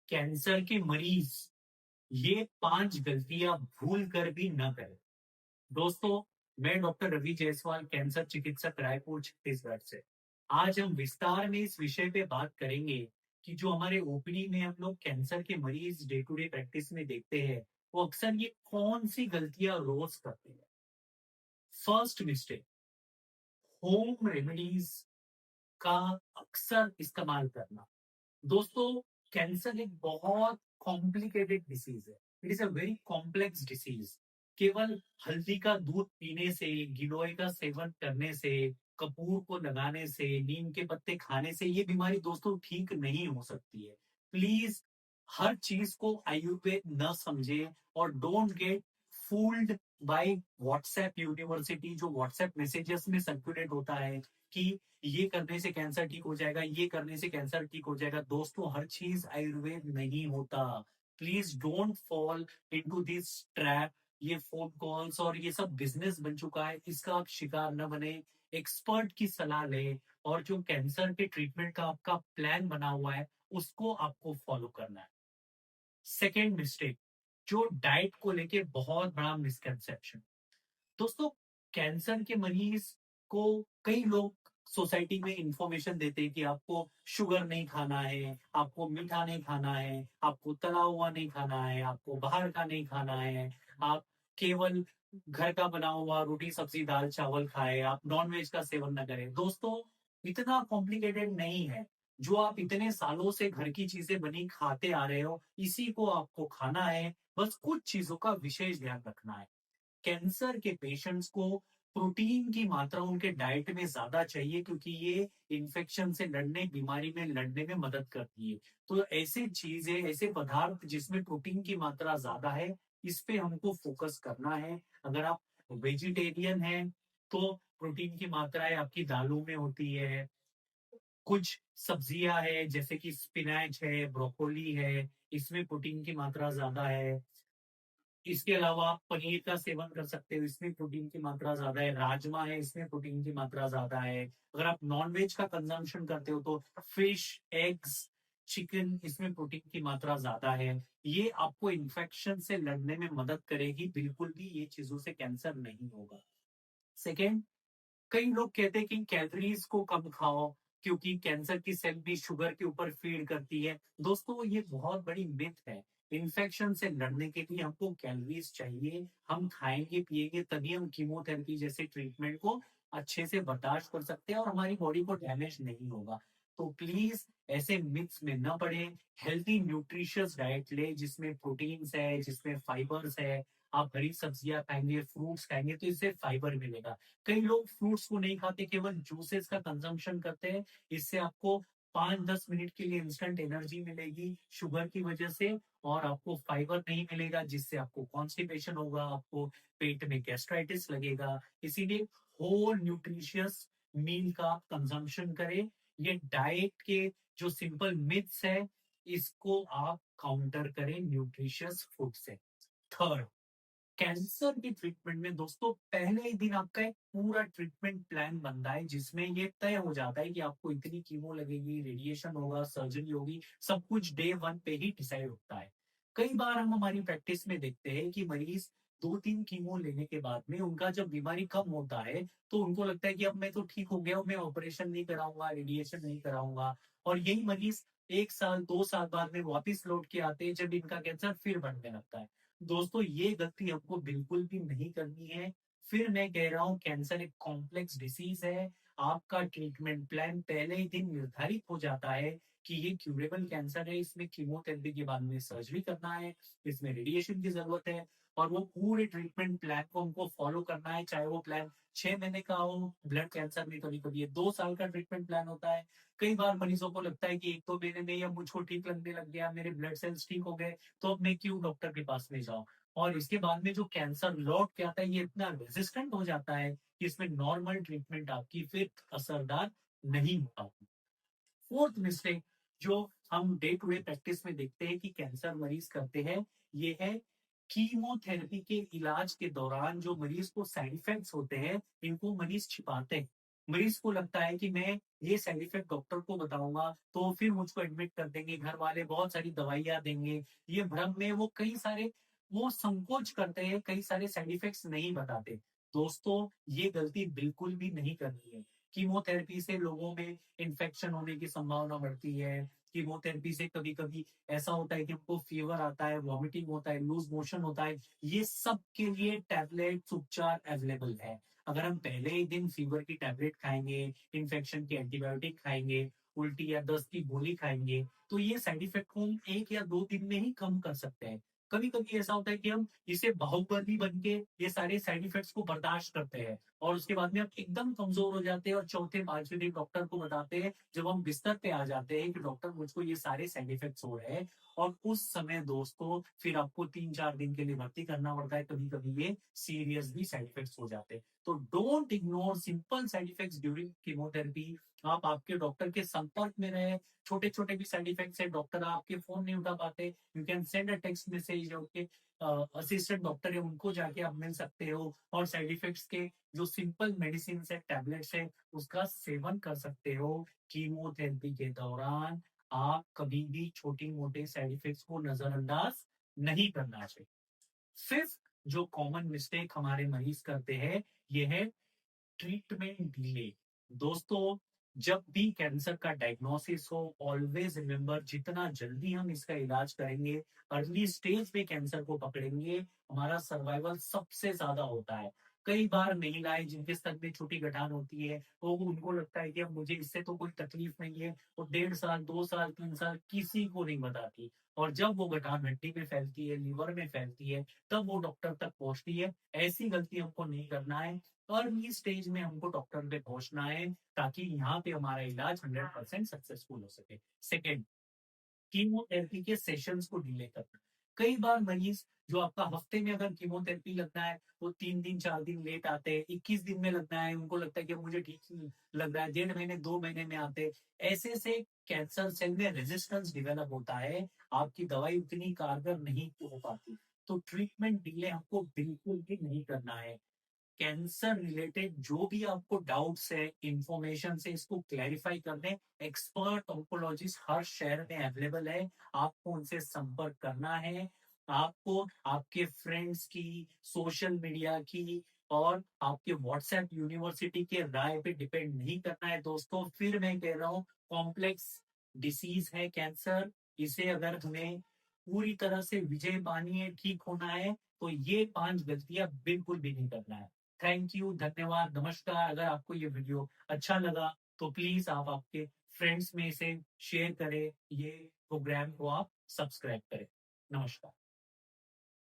Cancer के मरीज ये 5 गलतियां भूल कर भी न करें। दोस्तों, मैं डॉक्टर रवि जायसवाल, कैंसर चिकित्सक, रायपुर, छत्तीसगढ़ से। आज हम विस्तार में इस विषय पे बात करेंगे कि जो हमारे ओपीडी में हम लोग कैंसर के मरीज डे टू डे प्रैक्टिस में देखते हैं, वो अक्सर ये कौन सी गलतियां रोज करते हैं। फर्स्ट मिस्टेक, होम रेमेडीज का अक्सर इस्तेमाल करना। दोस्तों, कैंसर एक बहुत कॉम्प्लिकेटेड डिसीज है। It is a very complex disease. केवल हल्दी का दूध पीने से, गिलोय का सेवन करने से, कपूर को लगाने से, नीम के पत्ते खाने से ये बीमारी दोस्तों ठीक नहीं हो सकती है। प्लीज हर चीज को आयुर्वेद न समझे और don't get fooled bye WhatsApp university, जो व्हाट्सएप मैसेजेस में सर्कुलेट होता है कि ये करने से कैंसर ठीक हो जाएगा, ये करने से कैंसर ठीक हो जाएगा। दोस्तों, हर चीज आयुर्वेद नहीं होता। Please don't fall into this trap. ये फोन कॉल्स और ये सब बिजनेस बन चुका है, इसका आप शिकार न बने। एक्सपर्ट की सलाह लें और जो कैंसर के ट्रीटमेंट का आपका प्लान बना हुआ है उसको आपको फॉलो करना है। सेकेंड मिस्टेक, जो डाइट को लेके बहुत बड़ा मिसकंसेप्शन। दोस्तों, कैंसर के मरीज को कई लोग सोसाइटी में इंफॉर्मेशन देते हैं कि आपको शुगर नहीं खाना है, आपको मीठा नहीं खाना है, आपको तला हुआ नहीं खाना है, आपको बाहर का नहीं खाना है, आप केवल घर का बना हुआ रोटी सब्जी दाल चावल खाएं, आप नॉन वेज का सेवन न करें। दोस्तों, इतना कॉम्प्लिकेटेड नहीं है। जो आप इतने सालों से घर की चीजें बनी खाते आ रहे हो, इसी को आपको खाना है। बस कुछ चीजों का विशेष ध्यान रखना है। कैंसर के पेशेंट्स को प्रोटीन की मात्रा उनके डाइट में ज्यादा चाहिए, क्योंकि ये इन्फेक्शन से लड़ने, बीमारी में लड़ने में मदद करती है। तो ऐसे चीजें, ऐसे पदार्थ जिसमें प्रोटीन की मात्रा ज्यादा है, इस पे हमको फोकस करना है। अगर आप वेजिटेरियन हैं तो प्रोटीन की मात्राएं आपकी दालों में होती है। कुछ सब्जियां है जैसे कि स्पिनच है, ब्रोकोली है, इसमें प्रोटीन की मात्रा ज्यादा है। इसके अलावा आप पनीर का सेवन कर सकते हो, इसमें प्रोटीन की मात्रा ज्यादा है। राजमा है, इसमें प्रोटीन की मात्रा ज्यादा है। अगर आप नॉनवेज का कंजम्पशन करते हो तो फिश, एग्स, चिकन, इसमें प्रोटीन की मात्रा ज्यादा है। ये आपको इन्फेक्शन से लड़ने में मदद करेगी। बिल्कुल भी ये चीजों से कैंसर नहीं होगा। सेकेंड, कई लोग कहते हैं कि कैलोरीज को कम खाओ क्योंकि कैंसर की सेल भी शुगर के ऊपर फीड करती है। दोस्तों, ये बहुत बड़ी मिथ है। इन्फेक्शन से लड़ने के लिए हमको कैलोरीज चाहिए। हम खाएंगे पिएंगे तभी हम कीमोथेरेपी जैसे ट्रीटमेंट को अच्छे से बर्दाश्त कर सकते हैं और हमारी बॉडी को डैमेज नहीं होगा। तो प्लीज ऐसे मिथ्स में न पड़े। हेल्थी न्यूट्रिशियस डाइट ले जिसमें प्रोटीन्स है, जिसमें फाइबर्स है। आप हरी सब्जियां खाएंगे, फ्रूट्स खाएंगे तो इससे फाइबर मिलेगा। कई लोग फ्रूट्स को नहीं खाते, केवल जूसेस का कंजम्पशन करते हैं। इससे आपको 5-10 मिनट के लिए इंस्टेंट एनर्जी मिलेगी शुगर की वजह से, और आपको फाइबर नहीं मिलेगा जिससे आपको कॉन्स्टिपेशन होगा, आपको पेट में गैस्ट्राइटिस लगेगा। इसीलिए होल न्यूट्रिशियस मील का आप कंजम्पशन करें। ये डाइट के जो सिंपल मिथ्स है, इसको आप काउंटर करें न्यूट्रिशियस फूड से। थर्ड, कैंसर की ट्रीटमेंट में दोस्तों पहले ही दिन आपका एक पूरा ट्रीटमेंट प्लान बनता है जिसमें ये तय हो जाता है कि आपको इतनी कीमो लगेगी, रेडिएशन होगा, सर्जरी होगी। सब कुछ डे वन पे ही डिसाइड होता है। कई बार हम हमारी प्रैक्टिस में देखते हैं कि मरीज 2-3 कीमो लेने के बाद में उनका जब बीमारी कम होता है तो उनको लगता है कि अब मैं तो ठीक हो गया हूँ, मैं ऑपरेशन नहीं कराऊंगा, रेडिएशन नहीं कराऊंगा। और यही मरीज 1 साल 2 साल बाद में वापिस लौट के आते हैं जब इनका कैंसर फिर बढ़ने लगता है। दोस्तों, ये गलती हमको बिल्कुल भी नहीं करनी है। फिर मैं कह रहा हूँ, कैंसर एक कॉम्प्लेक्स डिसीज है। आपका ट्रीटमेंट प्लान पहले ही दिन निर्धारित हो जाता है कि ये क्यूरेबल कैंसर है, इसमें कीमोथेरेपी के बाद में सर्जरी करना है, इसमें रेडिएशन की जरूरत है। और वो पूरे ट्रीटमेंट प्लान को हमको फॉलो करना है, चाहे वो प्लान 6 महीने का हो। ब्लड कैंसर में कभी कभी ये 2 साल का ट्रीटमेंट प्लान होता है। कई बार मरीजों को लगता है कि 1-2 महीने में या मुझको ठीक लगने लग गया, मेरे ब्लड सेल्स ठीक हो गए, तो अब मैं क्यों डॉक्टर के पास में जाऊं। और इसके बाद में जो कैंसर लौट के आता है, ये इतना रेजिस्टेंट हो जाता है कि इसमें नॉर्मल ट्रीटमेंट आपकी फिर असरदार नहीं हो पाती। फोर्थ मिस्टेक, जो हम डे टू डे प्रैक्टिस में देखते हैं कि कैंसर मरीज करते हैं, ये है कीमोथेरेपी के इलाज के दौरान जो मरीज को साइड इफेक्ट्स होते हैं, इनको मरीज छिपाते हैं। मरीज को लगता है कि मैं ये साइड इफेक्ट डॉक्टर को बताऊंगा तो फिर मुझको एडमिट कर देंगे, घर वाले बहुत सारी दवाइयां देंगे। ये भ्रम में वो कई सारे वो संकोच करते हैं, कई सारे साइड इफेक्ट्स नहीं बताते। दोस्तों, ये गलती बिल्कुल भी नहीं करनी है। कीमोथेरेपी से लोगों में इन्फेक्शन होने की संभावना बढ़ती है। कीमोथेरेपी से कभी-कभी ऐसा होता है कि हमको फीवर आता है, वॉमिटिंग होता है, लूज़ मोशन होता है। ये सब के लिए टैबलेट्स उपचार अवेलेबल है। अगर हम पहले ही दिन फीवर की टैबलेट खाएँगे, इन्फेक्शन की एंटीबायोटिक खाएँगे, उल्टी या दस्त की गोली खाएँगे, तो ये साइड इफेक्ट को हम 1 या 2 दिन में ही कम कर सकते हैं। कभी-कभी ऐसा होता है कि हम इसे बाहुबली बन के ये सारे साइड इफेक्ट्स को बर्दाश्त करते हैं और उसके बाद में हम एकदम कमज़ोर हो जाते हैं और चौथे, 5वें दिन डॉक्टर को बताते हैं, जब हम बिस्तर पे आ जाते हैं कि डॉक्टर मुझको ये सारे साइड इफेक्ट्स हो रहे हैं। और उस समय दोस्तों फिर आपको 3-4 दिन के लिए भर्ती करना पड़ता है, कभी-कभी ये सीरियस भी साइड इफेक्ट्स हो जाते हैं। तो don't ignore simple side effects during chemotherapy. आप आपके डॉक्टर के संपर्क में रहें, छोटे-छोटे भी साइड इफेक्ट्स है, डॉक्टर आपके फ़ोन नहीं उठा पाते, you can send a text message, okay, assistant doctor है उनको जाके आप मिल सकते हो और साइड इफेक्ट्स के जो सिंपल मेडिसिन है, टैबलेट्स है, उसका सेवन कर सकते हो। कीमोथेरेपी के दौरान आप कभी भी छोटी-मोटे साइड इफेक्ट्स को नज़रअंदाज नहीं करना चाहिए। फिफ्थ जो कॉमन मिस्टेक हमारे मरीज करते हैं, ये है ट्रीटमेंट डिले। दोस्तों, जब भी कैंसर का डायग्नोसिस हो, ऑलवेज रिमेंबर जितना जल्दी हम इसका इलाज करेंगे, अर्ली स्टेज पे कैंसर को पकड़ेंगे, हमारा सर्वाइवल सबसे ज्यादा होता है। कई बार महिलाएं जिनके स्तन में छोटी गठान होती है, वो उनको लगता है कि अब मुझे इससे तो कोई तकलीफ नहीं है, वो 1.5 साल, 2 साल, 3 साल किसी को नहीं बताती। और जब वो गठान हड्डी में फैलती है, लीवर में फैलती है, तब वो डॉक्टर तक पहुंचती है। ऐसी गलती हमको नहीं करना है। अर्ली स्टेज में हमको डॉक्टर पे पहुंचना है ताकि यहाँ पे हमारा इलाज 100% सक्सेसफुल हो सके। सेकेंड, कीमोथेरेपी के सेशंस को डिले करना। कई बार मरीज जो आपका हफ्ते में अगर कीमोथेरेपी लगना है, वो 3 दिन 4 दिन लेट आते हैं, 21 दिन में लगना है, उनको लगता है कि अब मुझे ठीक लग रहा है, 1.5 महीने 2 महीने में आते हैं। ऐसे से कैंसर सेल में रेजिस्टेंस डेवलप होता है, आपकी दवाई उतनी कारगर नहीं हो पाती। तो ट्रीटमेंट डिले हमको बिल्कुल भी नहीं करना है। कैंसर रिलेटेड जो भी आपको डाउट्स है, इंफॉर्मेशन से इसको क्लैरिफाई करने एक्सपर्ट ऑन्कोलॉजिस्ट हर शहर में अवेलेबल है। आपको उनसे संपर्क करना है। आपको आपके फ्रेंड्स की, सोशल मीडिया की और आपके व्हाट्सएप यूनिवर्सिटी के राय पे डिपेंड नहीं करना है। दोस्तों, फिर मैं कह रहा हूँ, कॉम्प्लेक्स डिसीज है कैंसर। इसे अगर हमें पूरी तरह से विजय पानी है, ठीक होना है, तो ये 5 गलतियां बिल्कुल भी नहीं करना है। थैंक यू, धन्यवाद, नमस्कार। अगर आपको ये वीडियो अच्छा लगा तो प्लीज आप आपके फ्रेंड्स में इसे शेयर करें, ये प्रोग्राम को आप सब्सक्राइब करें। नमस्कार।